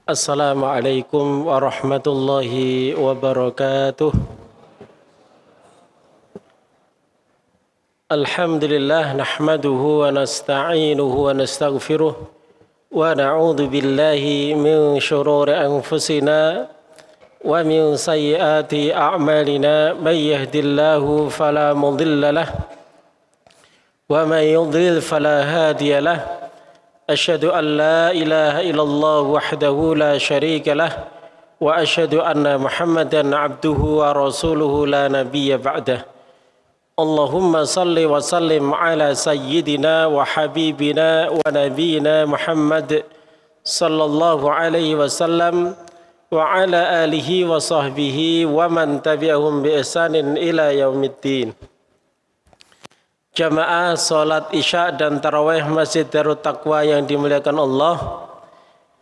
Assalamualaikum warahmatullahi wabarakatuh. Alhamdulillah nahmaduhu wa nasta'inuhu wa nastaghfiruh wa na'udzu billahi min shururi anfusina wa min sayyiati a'malina may yahdihillahu fala mudilla lahu wa may yudlil fala hadiya lahu. Asyhadu an la ilaha illallah wahdahu la syarika lah wa asyhadu anna Muhammadan abduhu wa rasuluhu la nabiyya ba'dah. Allahumma salli wa sallim ala sayyidina wa habibina wa nabiyina Muhammad sallallahu alaihi wasallam wa ala alihi wa sahbihi wa man tabi'ahum bi ihsanin ila yaumiddin. Jamaah salat Isya dan Tarawih Masjid Darut Taqwa yang dimuliakan Allah,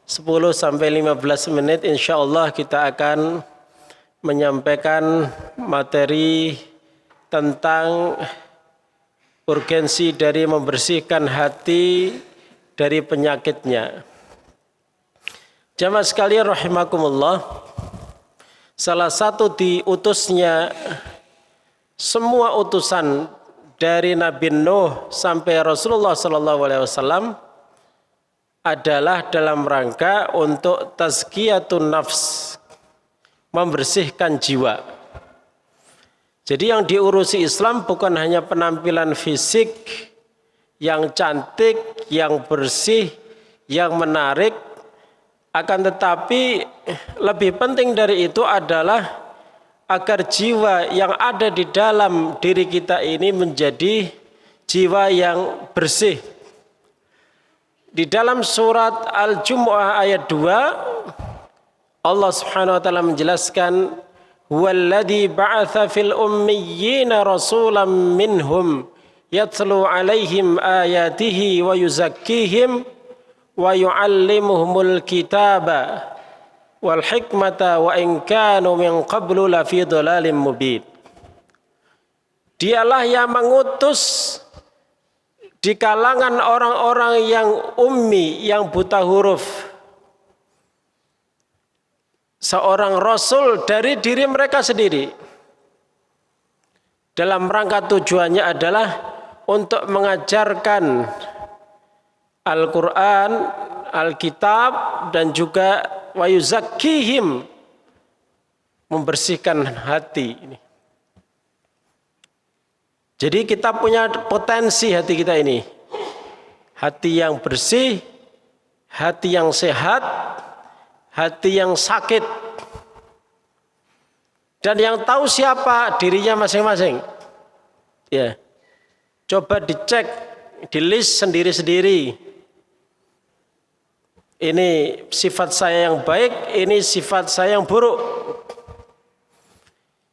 10-15 menit insyaallah kita akan menyampaikan materi tentang urgensi dari membersihkan hati dari penyakitnya. Jamaah sekalian rahimakumullah, salah satu diutusnya semua utusan dari Nabi Nuh sampai Rasulullah SAW adalah dalam rangka untuk tazkiyatun nafs, membersihkan jiwa. Jadi yang diurusi Islam bukan hanya penampilan fisik yang cantik, yang bersih, yang menarik, akan tetapi lebih penting dari itu adalah agar jiwa yang ada di dalam diri kita ini menjadi jiwa yang bersih. Di dalam surat Al-Jumu'ah ayat 2, Allah Subhanahu wa taala menjelaskan, "Huwallazi ba'atsa fil ummiyina rasulan minhum yatlu 'alaihim ayatihi wa yuzakkihim wa yu'allimuhumul kitaba wal hikmata wa in kanu min qablu la fi dhalalim mubin." Dialah yang mengutus di kalangan orang-orang yang ummi, yang buta huruf, seorang rasul dari diri mereka sendiri. Dalam rangka tujuannya adalah untuk mengajarkan Al-Quran, Alkitab, dan juga wa yuzakkihim, membersihkan hati ini. Jadi kita punya potensi hati kita ini. Hati yang bersih, hati yang sehat, hati yang sakit. Dan yang tahu siapa dirinya masing-masing. Ya. Coba dicek, di list sendiri-sendiri. Ini sifat saya yang baik, ini sifat saya yang buruk.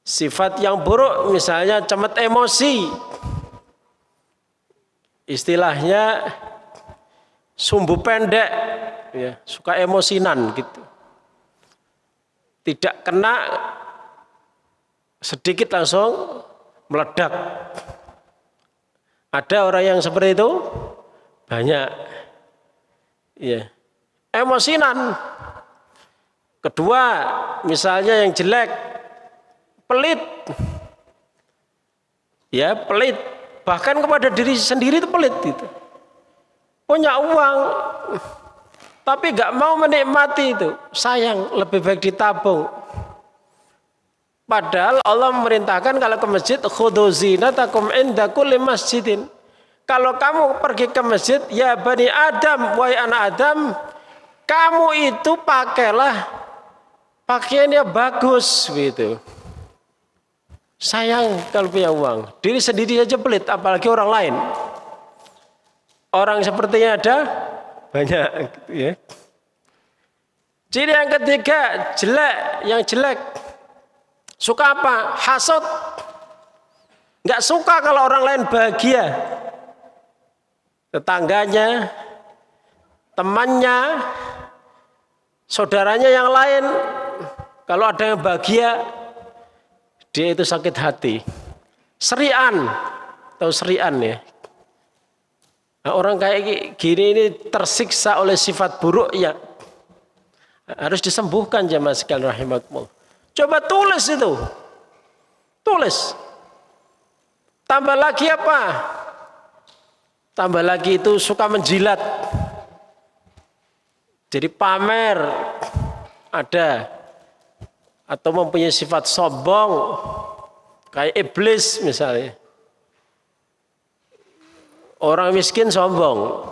Sifat yang buruk misalnya cemat emosi. Istilahnya sumbu pendek, ya, suka emosinan gitu. Tidak kena sedikit langsung meledak. Ada orang yang seperti itu? Banyak. Ya. Emosinan. Kedua, misalnya yang jelek, pelit. Ya, pelit. Bahkan kepada diri sendiri itu pelit gitu. Punya uang tapi gak mau menikmati itu. Sayang, lebih baik ditabung. Padahal Allah memerintahkan kalau ke masjid, khudhu zinatakum inda kulli masjidin. Kalau kamu pergi ke masjid, ya Bani Adam, wahai anak Adam, kamu itu pakailah pakaiannya bagus gitu. Sayang kalau punya uang, diri sendiri saja pelit, apalagi orang lain. Orang sepertinya ada banyak, ya. Ciri yang ketiga, jelek, yang jelek. Suka apa? Hasad. Enggak suka kalau orang lain bahagia. Tetangganya, temannya, saudaranya yang lain, kalau ada yang bahagia, dia itu sakit hati. Serian, tahu serian ya? Nah, orang kayak gini ini tersiksa oleh sifat buruk ya. Harus disembuhkan jemaah sekalian rahimakumullah. Coba tulis itu. Tulis. Tambah lagi apa? Tambah lagi itu suka menjilat. Jadi pamer ada. Atau mempunyai sifat sombong. Kayak iblis misalnya. Orang miskin sombong.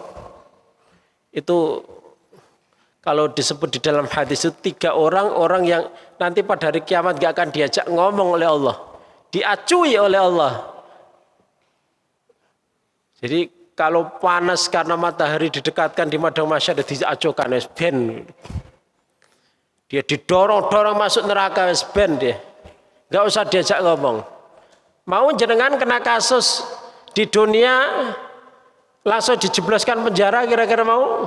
Itu kalau disebut di dalam hadis itu 3 orang yang nanti pada hari kiamat gak akan diajak ngomong oleh Allah. Diacui oleh Allah. Jadi kalau panas karena matahari didekatkan di madang mahsyar diacukan ben. Dia didorong-dorong masuk neraka ben dia. Gak usah diajak ngomong. Mau jenengan kena kasus di dunia langsung dijebloskan penjara kira-kira mau?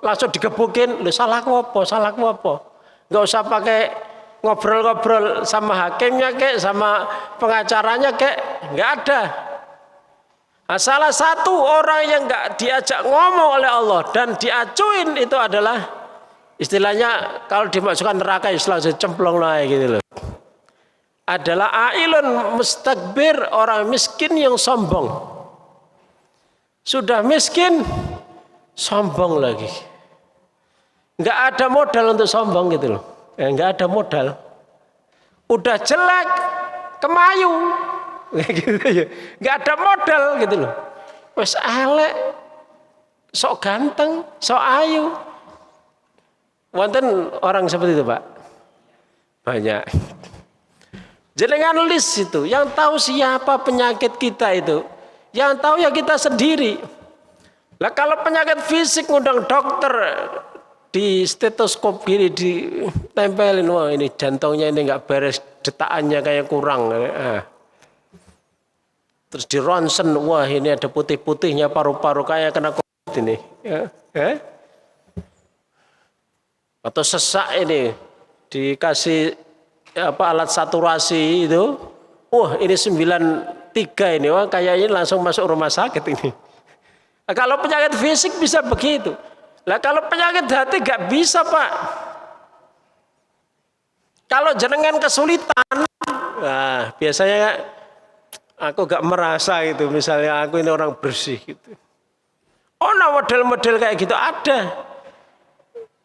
Langsung digebukin, lu salahku apa? Gak usah pakai ngobrol-ngobrol sama hakimnya kek, sama pengacaranya kek, nggak ada. Nah, salah satu orang yang nggak diajak ngomong oleh Allah dan diacuin itu adalah istilahnya kalau dimasukkan neraka Islam cemplung lah gitu loh. Adalah ailun mustakbir, orang miskin yang sombong. Sudah miskin, sombong lagi. Nggak ada modal untuk sombong gitu loh. Nggak ada modal. Udah jelek, kemayu. Nggak ada modal gitu loh. Wes elek, sok ganteng, sok ayu. Wonten orang seperti itu Pak? Banyak. Jenengan list itu, yang tahu siapa penyakit kita itu. Yang tahu ya kita sendiri. Lah kalau penyakit fisik ngundang dokter di stetoskop gini ditempelin, wah ini jantungnya ini nggak beres, detakannya kayak kurang. Terus di ronsen, wah ini ada putih-putihnya paru-paru kayak kena COVID ini. Atau sesak ini dikasih alat saturasi itu, wah ini 93 ini, wah kayaknya langsung masuk rumah sakit ini. Nah, kalau penyakit fisik bisa begitu. Lah kalau penyakit hati gak bisa Pak. Kalau jenengan kesulitan, nah biasanya aku gak merasa gitu. Misalnya aku ini orang bersih gitu. Oh nah model-model kayak gitu ada.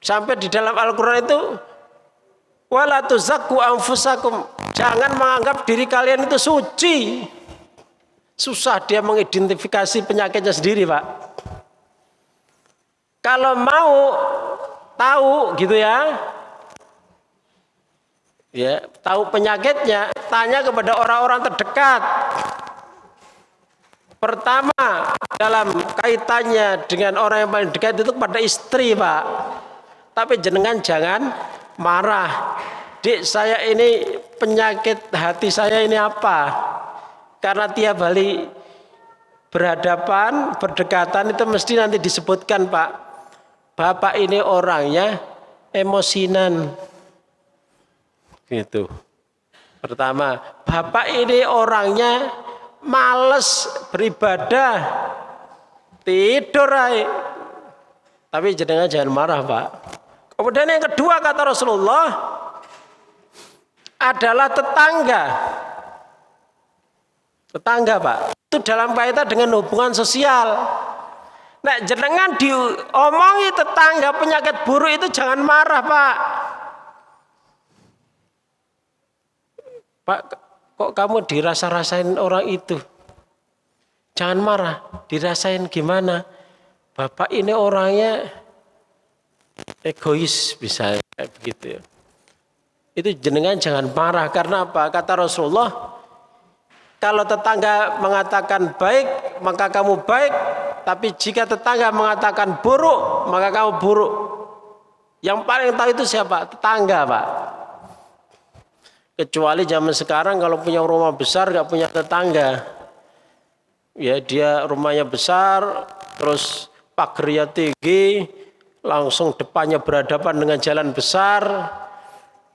Sampai di dalam Al-Quran itu, wala tuzakku anfusakum, jangan menganggap diri kalian itu suci. Susah dia mengidentifikasi penyakitnya sendiri Pak. Kalau mau tahu gitu ya tahu penyakitnya, tanya kepada orang-orang terdekat. Pertama dalam kaitannya dengan orang yang paling dekat itu kepada istri Pak. Tapi jenengan jangan marah. Dik, saya ini penyakit hati saya ini apa? Karena tiap hari berhadapan, berdekatan itu mesti nanti disebutkan Pak. Bapak ini orangnya emosinan. Gitu. Pertama, Bapak ini orangnya males beribadah. Tidur aja. Tapi jenengan jangan marah Pak. Kemudian yang kedua kata Rasulullah adalah tetangga. Tetangga Pak, itu dalam kaitan dengan hubungan sosial. Nah jenengan diomongi tetangga penyakit buruk itu jangan marah Pak. Pak, kok kamu dirasa-rasain orang itu? Jangan marah, dirasain gimana? Bapak ini orangnya egois bisa kayak begitu. Itu jenengan jangan marah karena apa? Kata Rasulullah, kalau tetangga mengatakan baik, maka kamu baik. Tapi jika tetangga mengatakan buruk, maka kamu buruk. Yang paling tahu itu siapa? Tetangga Pak. Kecuali zaman sekarang kalau punya rumah besar gak punya tetangga. Ya dia rumahnya besar, terus pagernya tinggi, langsung depannya berhadapan dengan jalan besar.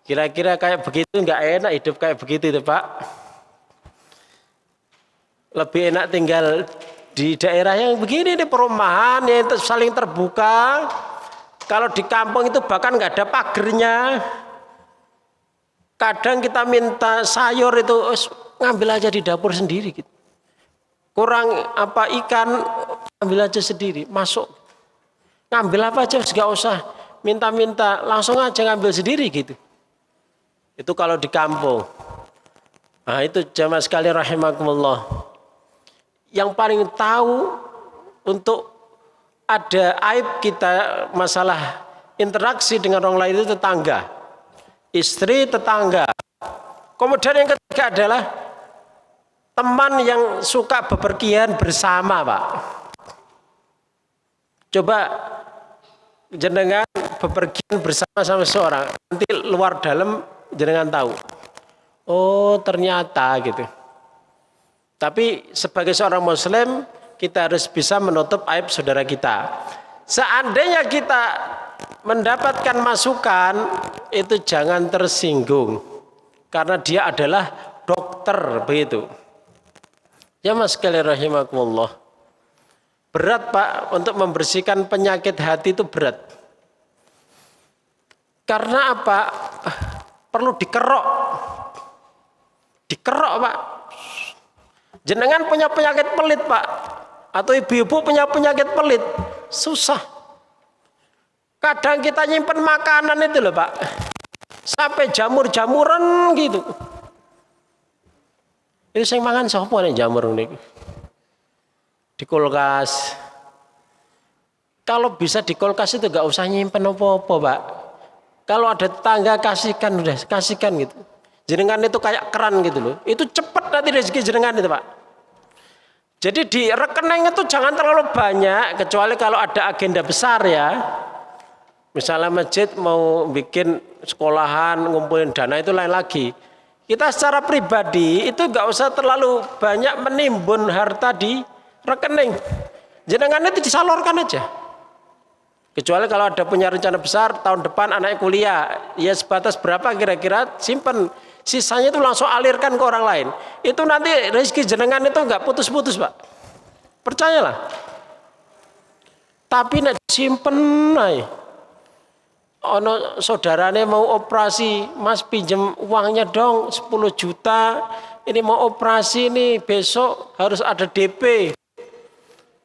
Kira-kira kayak begitu gak enak hidup kayak begitu itu Pak. Lebih enak tinggal di daerah yang begini, di perumahan yang saling terbuka, Kalau di kampung itu bahkan nggak ada pagernya. Kadang kita minta sayur itu ngambil aja di dapur sendiri gitu. Kurang apa ikan ambil aja sendiri, masuk. Ngambil apa aja nggak usah minta-minta, langsung aja ngambil sendiri gitu. Itu kalau di kampung. Nah itu jamaah sekalian rahimakumullah. Yang paling tahu untuk ada aib kita masalah interaksi dengan orang lain itu tetangga, istri, tetangga. Kemudian yang ketiga adalah teman yang suka bepergian bersama, Pak. Coba jenengan bepergian bersama sama seorang, nanti luar dalam jenengan tahu. Oh ternyata gitu. Tapi sebagai seorang muslim kita harus bisa menutup aib saudara kita. Seandainya kita mendapatkan masukan itu jangan tersinggung karena dia adalah dokter begitu. Ya mas sekalian rahimakumullah. Berat Pak untuk membersihkan penyakit hati itu berat. Karena apa? Perlu dikerok. Dikerok Pak. Jenengan punya penyakit pelit Pak. Atau ibu-ibu punya penyakit pelit, susah. Kadang kita nyimpen makanan itu loh Pak, sampai jamur-jamuran gitu. Itu saya mangan sopo nih jamur nih di kulkas. Kalau bisa di kulkas itu gak usah nyimpen apa-apa Pak. Kalau ada tetangga kasihkan udah, kasihkan gitu. Jenengan itu kayak keran gitu loh. Itu cepat nanti rezeki jenengan itu Pak. Jadi di rekening itu jangan terlalu banyak, kecuali kalau ada agenda besar ya. Misalnya masjid mau bikin sekolahan, ngumpulin dana itu lain lagi. Kita secara pribadi itu gak usah terlalu banyak menimbun harta di rekening. Jenengan itu disalurkan aja. Kecuali kalau ada punya rencana besar, tahun depan anaknya kuliah, ya sebatas berapa kira-kira simpen. Sisanya itu langsung alirkan ke orang lain. Itu nanti rezeki jenengan itu nggak putus-putus Pak. Percayalah. Tapi nek simpen ae. Ono saudarane mau operasi, Mas pinjem uangnya dong 10 juta. Ini mau operasi nih, besok harus ada DP.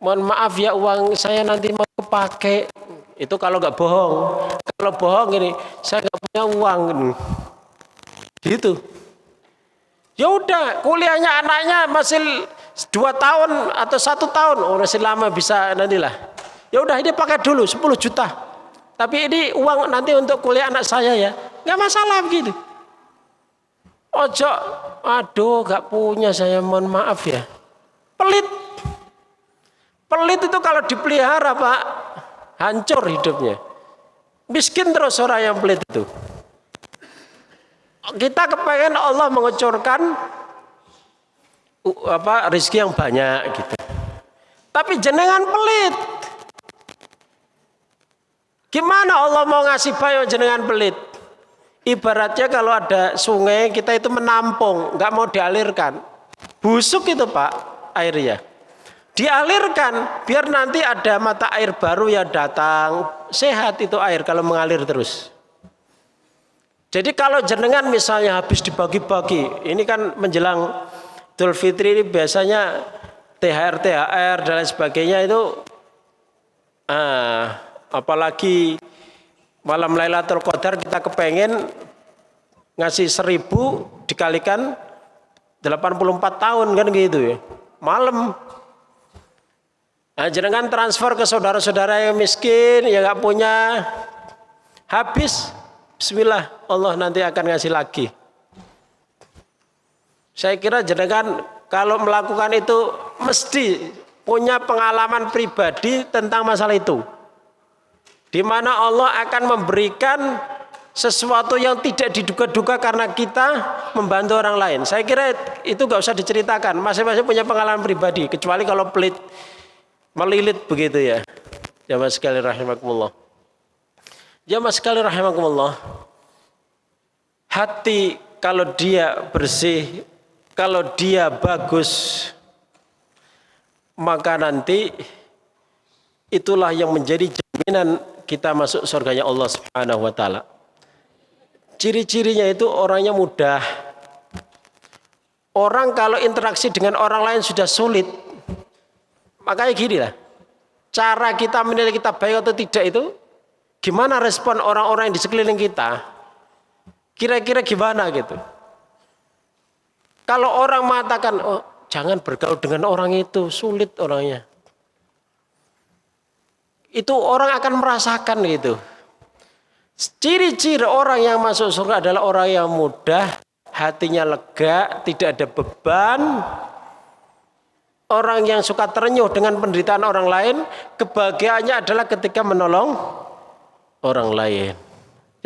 Mohon maaf ya uang saya nanti mau kepake. Itu kalau nggak bohong. Kalau bohong ini, saya nggak punya uang. Gitu. Ya udah, kuliahnya anaknya masih 2 tahun atau 1 tahun, oh masih lama bisa nantilah. Ya udah ini pakai dulu 10 juta. Tapi ini uang nanti untuk kuliah anak saya ya, nggak masalah begitu. Ojo, aduh nggak punya saya, mohon maaf ya. Pelit, pelit itu kalau dipelihara Pak, hancur hidupnya. Miskin terus orang yang pelit itu. Kita kepengen Allah mengucurkan rezeki yang banyak gitu. Tapi jenengan pelit. Gimana Allah mau ngasih bayo jenengan pelit? Ibaratnya kalau ada sungai kita itu menampung, nggak mau dialirkan. Busuk itu Pak airnya. Dialirkan biar nanti ada mata air baru yang datang. Sehat itu air kalau mengalir terus. Jadi kalau jenengan misalnya habis dibagi-bagi, ini kan menjelang Idul Fitri ini biasanya THR dan lain sebagainya itu, apalagi malam Lailatul Qadar kita kepengen ngasih 1000 dikalikan 84 tahun kan gitu ya, malam. Nah, jenengan transfer ke saudara-saudara yang miskin, yang nggak punya, habis. Bismillah, Allah nanti akan ngasih lagi. Saya kira jenengan kalau melakukan itu mesti punya pengalaman pribadi tentang masalah itu. Di mana Allah akan memberikan sesuatu yang tidak diduga-duga karena kita membantu orang lain. Saya kira itu gak usah diceritakan. Masing-masing punya pengalaman pribadi. Kecuali kalau pelit, melilit begitu ya. Jamaah sekalian rahimakumullah. Jamaah sekalian rahimakumullah. Hati kalau dia bersih, kalau dia bagus, maka nanti itulah yang menjadi jaminan kita masuk surganya Allah Subhanahu wa taala. Ciri-cirinya itu orangnya mudah. Orang kalau interaksi dengan orang lain sudah sulit. Makanya gini lah. Cara kita menilai kita baik atau tidak itu gimana respon orang-orang yang di sekeliling kita? Kira-kira gimana gitu? Kalau orang mengatakan, oh jangan bergaul dengan orang itu, sulit orangnya. Itu orang akan merasakan gitu. Ciri-ciri orang yang masuk surga adalah orang yang mudah, hatinya lega, tidak ada beban. Orang yang suka terenyuh dengan penderitaan orang lain, kebahagiaannya adalah ketika menolong orang lain.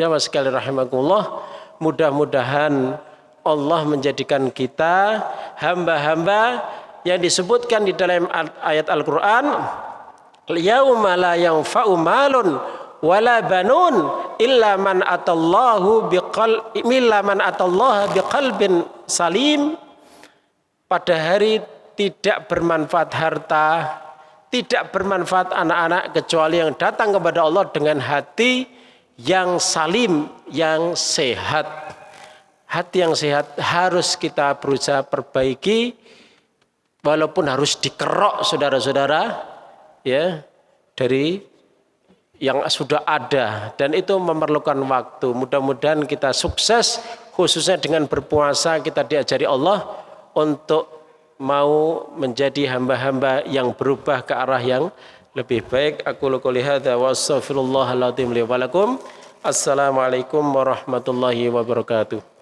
Jamaah sekalian rahimakumullah, mudah-mudahan Allah menjadikan kita hamba-hamba yang disebutkan di dalam ayat Al-Qur'an, yauma la yanfa'u malun wala banun illa man atallaha biqalbin salim. Pada hari tidak bermanfaat harta, tidak bermanfaat anak-anak kecuali yang datang kepada Allah dengan hati yang salim, yang sehat. Hati yang sehat harus kita berusaha perbaiki, walaupun harus dikerok saudara-saudara, ya, dari yang sudah ada, dan itu memerlukan waktu. Mudah-mudahan kita sukses, khususnya dengan berpuasa kita diajari Allah untuk mau menjadi hamba-hamba yang berubah ke arah yang lebih baik. Aku qouli hadza wa astaghfirullahal azim li wa lakum. Assalamualaikum warahmatullahi wabarakatuh.